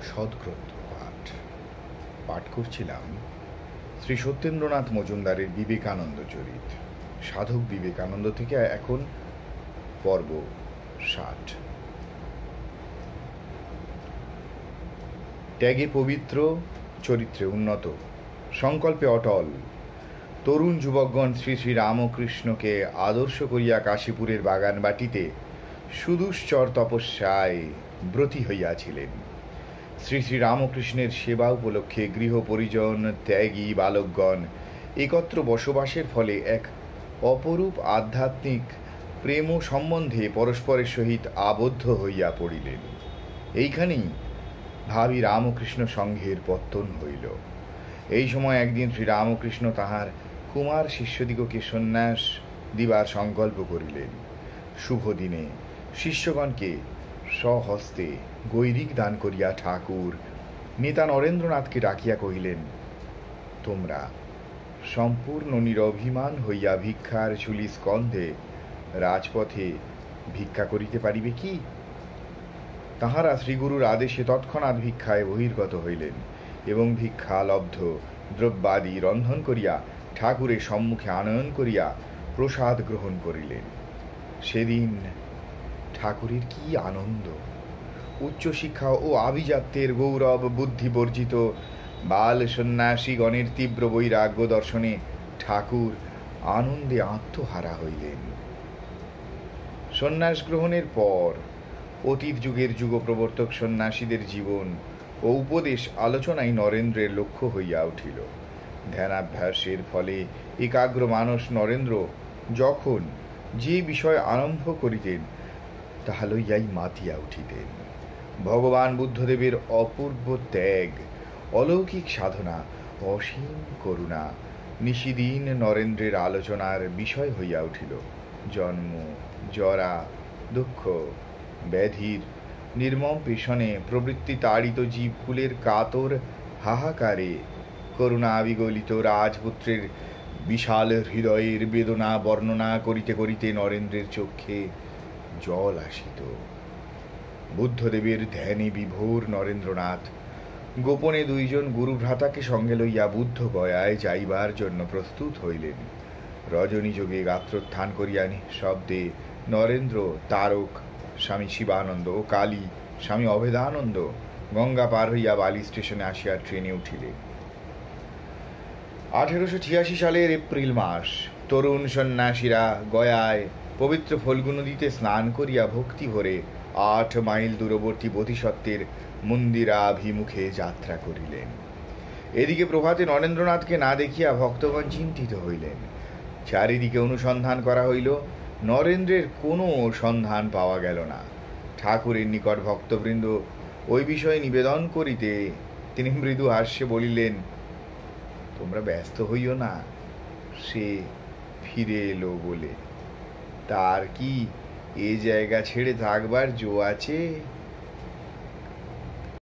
সদ্গ্রন্থ পাঠ পাঠ করছিলাম শ্রী সত্যেন্দ্রনাথ মজুমদারের বিবেকানন্দ চরিত। সাধক বিবেকানন্দ থেকে এখন পর্ব 60। ত্যাগে পবিত্র, চরিত্রে উন্নত, সংকল্পে অটল তরুণ যুবকগণ শ্রী শ্রী রামকৃষ্ণকে আদর্শ করিয়া কাশীপুরের বাগানবাটিতে সুদুশ্চর তপস্যায় ব্রতী হইয়াছিলেন। শ্রী শ্রী রামকৃষ্ণের সেবা উপলক্ষে গৃহ পরিজন ত্যাগী বালকগণ একত্র বসবাসের ফলে এক অপরূপ আধ্যাত্মিক প্রেম সম্বন্ধে পরস্পরের সহিত আবদ্ধ হইয়া পড়িলেন। এইখানেই ভাবি রামকৃষ্ণ সংঘের পত্তন হইল। এই সময় একদিন শ্রী রামকৃষ্ণ তাহার কুমার শিষ্যদিগকে সন্ন্যাস দিবার সংকল্প করিলেন। শুভ দিনে শিষ্যগণকে স্বহস্তে গৈরিক দান করিয়া ঠাকুর নেতা নরেন্দ্রনাথকে ডাকিয়া কহিলেন, তোমরা সম্পূর্ণ নিরভিমান হইয়া ভিক্ষার ঝুলি স্কন্ধে রাজপথে ভিক্ষা করিতে পারিবে কি? তাহারা শ্রীগুরুর আদেশে তৎক্ষণাৎ ভিক্ষায় বহির্গত হইলেন এবং ভিক্ষা লব্ধ দ্রব্যাদি রন্ধন করিয়া ঠাকুরের সম্মুখে আনয়ন করিয়া প্রসাদ গ্রহণ করিলেন। সেদিন ঠাকুরের কি আনন্দ! উচ্চশিক্ষা ও আভিজাত্যের গৌরব বুদ্ধি বর্জিত বাল সন্ন্যাসীগণের তীব্র বৈরাগ্য দর্শনে ঠাকুর আনন্দে আত্মহারা হইলেন। সন্ন্যাস গ্রহণের পর অতীত যুগের যুগপ্রবর্তক সন্ন্যাসীদের জীবন ও উপদেশ আলোচনায় নরেন্দ্রের লক্ষ্য হইয়া উঠিল। ধ্যানাভ্যাসের ফলে একাগ্র মানস নরেন্দ্র যখন যে বিষয় আরম্ভ করিতেন তাহা লইয়াই মাতিয়া উঠিতেন। ভগবান বুদ্ধদেবের অপূর্ব ত্যাগ, অলৌকিক সাধনা, অসীম করুণা নিশিদিন নরেন্দ্রের আলোচনার বিষয় হইয়া উঠিল। জন্ম, জরা, দুঃখ, ব্যাধির নির্মম পেশনে প্রবৃত্তি তাড়িত জীবকুলের কাতর হাহাকারে করুণা বিগলিত রাজপুত্রের বিশাল হৃদয়ের বেদনা বর্ণনা করিতে করিতে নরেন্দ্রের চক্ষে জল আসিত। বুদ্ধদেবের ধ্যানে বিভোর নরেন্দ্রনাথ গোপনে দুইজন গুরুভ্রাতাকে সঙ্গে লইয়া বুদ্ধ গয়ায় যাইবার জন্য প্রস্তুত হইলেন। রজনীযোগে গাত্রোত্থান করিয়া শব্দে নরেন্দ্র, তারক স্বামী শিবানন্দ ও কালী স্বামী অভেদানন্দ গঙ্গা পার হইয়া বালি স্টেশনে আসিয়া ট্রেনে উঠিলেন। 1886 সালের এপ্রিল মাস। তরুণ সন্ন্যাসীরা গয়ায় পবিত্র ফল্গু নদীতে স্নান করিয়া ভক্তি ভরে 8 মাইল দূরবর্তী বোধিসত্ত্বের মন্দিরাভিমুখে যাত্রা করিলেন। এদিকে প্রভাতে নরেন্দ্রনাথকে না দেখিয়া ভক্তগণ চিন্তিত হইলেন। চারিদিকে অনুসন্ধান করা হইল, নরেন্দ্রের কোনো সন্ধান পাওয়া গেল না। ঠাকুরের নিকট ভক্তবৃন্দ ওই বিষয়ে নিবেদন করিতে তিনি মৃদু হাস্যে বলিলেন, তোমরা ব্যস্ত হইও না, সে ফিরে এলো বলে। তার কি এ জায়গা ছেড়ে থাকবার জো আছে?